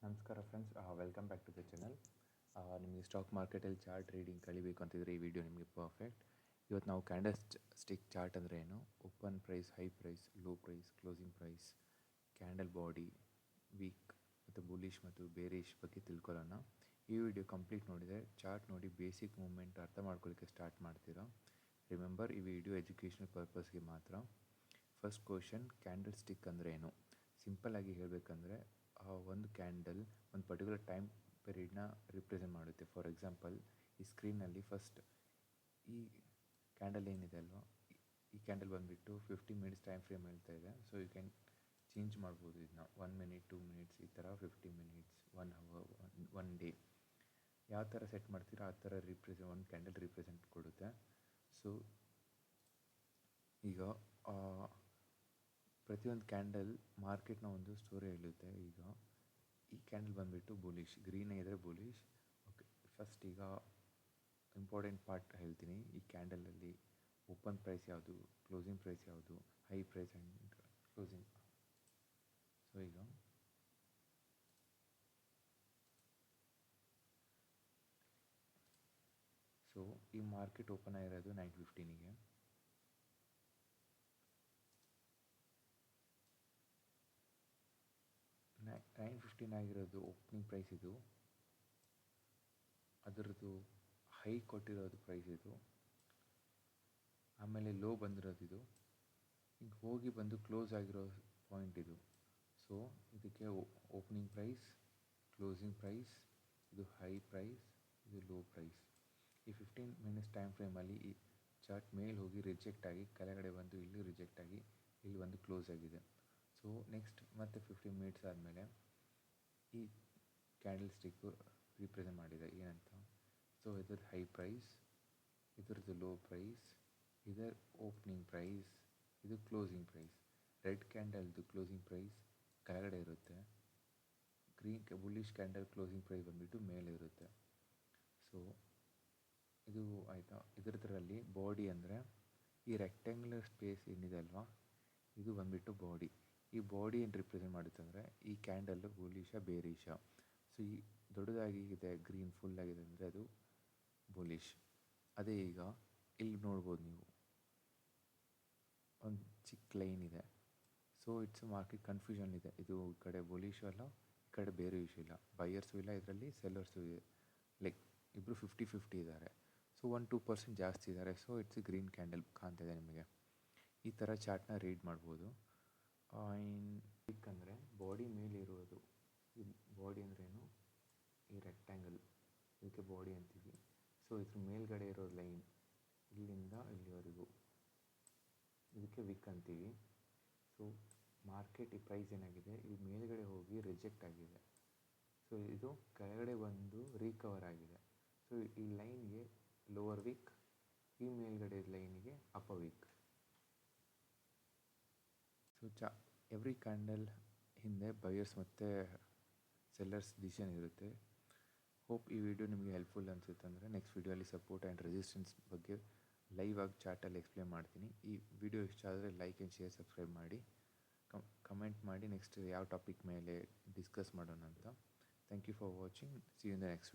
ನಮಸ್ಕಾರ friends, welcome back to the channel. ನಿಮಗೆ stock ಮಾರ್ಕೆಟಲ್ಲಿ ಚಾರ್ಟ್ ರೀಡಿಂಗ್ ಕಲಿಬೇಕು ಅಂತಿದ್ರೆ ಈ ವಿಡಿಯೋ ನಿಮಗೆ ಪರ್ಫೆಕ್ಟ್. ಇವತ್ತು ನಾವು ಕ್ಯಾಂಡಲ್ ಸ್ಟಿಕ್ ಚಾರ್ಟ್ ಅಂದರೆ ಏನು, open price, high price, low price, closing price, candle body, wick ಮತ್ತು ಬುಲಿಶ್ ಮತ್ತು ಬೇರಿಶ್ ಬಗ್ಗೆ ತಿಳ್ಕೊಳ್ಳೋಣ. ಈ ವಿಡಿಯೋ ಕಂಪ್ಲೀಟ್ ನೋಡಿದರೆ ಚಾರ್ಟ್ ನೋಡಿ ಬೇಸಿಕ್ ಮೂವ್ಮೆಂಟ್ ಅರ್ಥ ಮಾಡ್ಕೊಳ್ಳಿಕ್ಕೆ ಸ್ಟಾರ್ಟ್ ಮಾಡ್ತೀರಾ. ರಿಮೆಂಬರ್, ಈ ವಿಡಿಯೋ ಎಜುಕೇಷನಲ್ ಪರ್ಪಸ್ಗೆ ಮಾತ್ರ. ಫಸ್ಟ್ ಕ್ವಶನ್, ಕ್ಯಾಂಡಲ್ ಸ್ಟಿಕ್ ಅಂದರೆ ಏನು? ಸಿಂಪಲ್ಲಾಗಿ ಹೇಳಬೇಕಂದ್ರೆ ಒಂದು ಕ್ಯಾಂಡಲ್ ಒಂದು ಪರ್ಟಿಕ್ಯುಲರ್ ಟೈಮ್ ಪೀರಿಯಡ್ನ ರಿಪ್ರೆಸೆಂಟ್ ಮಾಡುತ್ತೆ. ಫಾರ್ ಎಕ್ಸಾಂಪಲ್, ಈ ಸ್ಕ್ರೀನಲ್ಲಿ ಫಸ್ಟ್ ಈ ಕ್ಯಾಂಡಲ್ ಏನಿದೆ ಅಲ್ವಾ, ಈ ಕ್ಯಾಂಡಲ್ ಬಂದುಬಿಟ್ಟು 50 ಮಿನಿಟ್ಸ್ ಟೈಮ್ ಫ್ರೇಮ್ ಹೇಳ್ತಾ ಇದೆ. ಸೊ ಯು ಕ್ಯಾನ್ ಚೇಂಜ್ ಮಾಡ್ಬೋದು ಇದನ್ನ 1 ಮಿನಿಟ್, 2 ಮಿನಿಟ್ಸ್, ಈ ಥರ 50 ಮಿನಿಟ್ಸ್, 1 ಅವರ್, 1 ಡೇ. ಯಾವ ಥರ ಸೆಟ್ ಮಾಡ್ತೀರೋ ಆ ಥರ ಒಂದು ಕ್ಯಾಂಡಲ್ ರಿಪ್ರೆಸೆಂಟ್ ಕೊಡುತ್ತೆ. ಸೊ ಈಗ ಪ್ರತಿಯೊಂದು ಕ್ಯಾಂಡಲ್ ಮಾರ್ಕೆಟ್ನ ಒಂದು ಸ್ಟೋರಿ ಹೇಳುತ್ತೆ. ಈಗ ಈ ಕ್ಯಾಂಡಲ್ ಬಂದುಬಿಟ್ಟು ಬುಲಿಶ್, ಗ್ರೀನೇ ಇದ್ದರೆ ಬುಲಿಶ್. ಓಕೆ, ಫಸ್ಟ್ ಈಗ ಇಂಪಾರ್ಟೆಂಟ್ ಪಾರ್ಟ್ ಹೇಳ್ತೀನಿ. ಈ ಕ್ಯಾಂಡಲಲ್ಲಿ ಓಪನ್ ಪ್ರೈಸ್ ಯಾವುದು, ಕ್ಲೋಸಿಂಗ್ ಪ್ರೈಸ್ ಯಾವುದು, high price and closing. So ಈಗ ಈ ಮಾರ್ಕೆಟ್ ಓಪನ್ ಆಗಿರೋದು 9:15ಗೆ. 9:15 ಆಗಿರೋದು ಓಪನಿಂಗ್ ಪ್ರೈಸ್ ಇದು, ಅದರದ್ದು ಹೈ ಕೊಟ್ಟಿರೋದು ಪ್ರೈಸ್ ಇದು, ಆಮೇಲೆ ಲೋ ಬಂದಿರೋದು ಇದು, ಈಗ ಹೋಗಿ ಬಂದು ಕ್ಲೋಸ್ ಆಗಿರೋ ಪಾಯಿಂಟ್ ಇದು. ಸೊ ಇದಕ್ಕೆ ಓಪನಿಂಗ್ ಪ್ರೈಸ್, ಕ್ಲೋಸಿಂಗ್ ಪ್ರೈಸ್, ಇದು ಹೈ ಪ್ರೈಸ್, ಇದು ಲೋ ಪ್ರೈಸ್. ಈ 15 ಮಿನಿಟ್ಸ್ ಟೈಮ್ ಫ್ರೇಮಲ್ಲಿ ಈ ಚಾರ್ಟ್ ಮೇಲೆ ಹೋಗಿ ರಿಜೆಕ್ಟ್ ಆಗಿ ಕೆಳಗಡೆ ಬಂದು ಇಲ್ಲಿ ರಿಜೆಕ್ಟ್ ಆಗಿ ಇಲ್ಲಿ ಒಂದು ಕ್ಲೋಸ್ ಆಗಿದೆ. ಸೊ ನೆಕ್ಸ್ಟ್ ಮತ್ತೆ 15 ಮಿನಿಟ್ಸ್ ಆದಮೇಲೆ ಈ ಕ್ಯಾಂಡಲ್ ಸ್ಟಿಕ್ಕು ರಿಪ್ರೆಸೆಂಟ್ ಮಾಡಿದೆ ಏನಂತ. ಸೊ ಇದ್ರದ್ದು ಹೈ ಪ್ರೈಸ್, ಇದ್ರದ್ದು ಲೋ ಪ್ರೈಸ್, ಇದರ ಓಪನಿಂಗ್ ಪ್ರೈಸ್, ಇದು ಕ್ಲೋಸಿಂಗ್ ಪ್ರೈಸ್. ರೆಡ್ ಕ್ಯಾಂಡಲ್ದು ಕ್ಲೋಸಿಂಗ್ ಪ್ರೈಸ್ ಕೆಳಗಡೆ ಇರುತ್ತೆ, green bullish candle closing price ಬಂದುಬಿಟ್ಟು ಮೇಲೆ ಇರುತ್ತೆ. ಸೊ ಇದು ಆಯಿತಾ. ಇದರಲ್ಲಿ ಬಾಡಿ ಅಂದರೆ ಈ ರೆಕ್ಟ್ಯಾಂಗ್ಯುಲರ್ ಸ್ಪೇಸ್ ಏನಿದೆ ಅಲ್ವಾ, ಇದು ಬಂದುಬಿಟ್ಟು ಬಾಡಿ. ಈ ಬಾಡಿ ಏನು ರಿಪ್ರೆಸೆಂಟ್ ಮಾಡುತ್ತೆ ಅಂದರೆ ಈ ಕ್ಯಾಂಡಲ್ಲು ಬುಲಿಶ ಬೇರಿಶ. ಸೊ ಈ ದೊಡ್ಡದಾಗಿ ಇದೆ, ಗ್ರೀನ್ ಫುಲ್ ಆಗಿದೆ ಅಂದರೆ ಅದು ಬುಲಿಶ್. ಅದೇ ಈಗ ಇಲ್ಲಿ ನೋಡ್ಬೋದು ನೀವು, ಒಂದು ಚಿಕ್ಕ ಲೈನ್ ಇದೆ. ಸೊ ಇಟ್ಸ್ ಮಾರ್ಕೆಟ್ ಕನ್ಫ್ಯೂಷನ್ ಇದೆ. ಇದು ಈ ಕಡೆ ಬುಲಿಶು ಅಲ್ಲ, ಈ ಕಡೆ ಬೇರಿಶು ಇಲ್ಲ, ಬೈಯರ್ಸು ಇಲ್ಲ, ಇದರಲ್ಲಿ ಸೆಲ್ಲರ್ಸು ಇದೆ. ಲೈಕ್ ಇಬ್ಬರು 50-50 ಇದ್ದಾರೆ. ಸೊ 1-2% ಜಾಸ್ತಿ ಇದ್ದಾರೆ. ಸೊ ಇಟ್ಸ್ ಗ್ರೀನ್ ಕ್ಯಾಂಡಲ್ ಕಾಣ್ತಿದೆ ನಿಮಗೆ. ಈ ಥರ ಚಾರ್ಟ್ನ ರೀಡ್ ಮಾಡ್ಬೋದು. ಅಂದರೆ ಬಾಡಿ ಮೇಲೆ ಇರುವುದು. ಈ ಬಾಡಿ ಅಂದ್ರೇನು, ಈ ರೆಕ್ಟ್ಯಾಂಗಲ್, ಇದಕ್ಕೆ ಬಾಡಿ ಅಂತೀವಿ. ಸೊ ಇದ್ರ ಮೇಲ್ಗಡೆ ಇರೋ ಲೈನ್ ಇಲ್ಲಿಂದ ಇಲ್ಲಿವರೆಗೂ, ಇದಕ್ಕೆ ವಿಕ್ ಅಂತೀವಿ. ಸೊ ಮಾರ್ಕೆಟ್ ಈ ಪ್ರೈಸ್ ಏನಾಗಿದೆ, ಇದು ಮೇಲ್ಗಡೆ ಹೋಗಿ ರಿಜೆಕ್ಟ್ ಆಗಿದೆ. ಸೊ ಇದು ಕೆಳಗಡೆ ಬಂದು ರಿಕವರ್ ಆಗಿದೆ. ಸೊ ಈ ಲೈನ್ಗೆ ಲೋವರ್ ವಿಕ್, ಈ ಮೇಲ್ಗಡೆ ಲೈನಿಗೆ upper wick. So every candle ಹಿಂದೆ ಬಯರ್ಸ್ ಮತ್ತು ಸೆಲ್ಲರ್ಸ್ ಡಿಸಿಷನ್ ಇರುತ್ತೆ. ಹೋಪ್ ಈ ವಿಡಿಯೋ ನಿಮಗೆ ಹೆಲ್ಪ್ಫುಲ್ ಅನಿಸುತ್ತೆ. ಅಂದರೆ ನೆಕ್ಸ್ಟ್ ವಿಡಿಯೋಲಿ ಸಪೋರ್ಟ್ ಆ್ಯಂಡ್ ರೆಸಿಸ್ಟೆನ್ಸ್ ಬಗ್ಗೆ ಲೈವ್ ಆಗಿ ಚಾರ್ಟಲ್ಲಿ ಎಕ್ಸ್ಪ್ಲೇನ್ ಮಾಡ್ತೀನಿ. ಈ ವಿಡಿಯೋ ಇಷ್ಟ ಆದರೆ ಲೈಕ್ ಆ್ಯಂಡ್ ಶೇರ್, ಸಬ್ಸ್ಕ್ರೈಬ್ ಮಾಡಿ, ಕಮೆಂಟ್ ಮಾಡಿ ನೆಕ್ಸ್ಟ್ ಯಾವ ಟಾಪಿಕ್ ಮೇಲೆ ಡಿಸ್ಕಸ್ ಮಾಡೋಣ ಅಂತ. Thank you for watching. See you in the next video.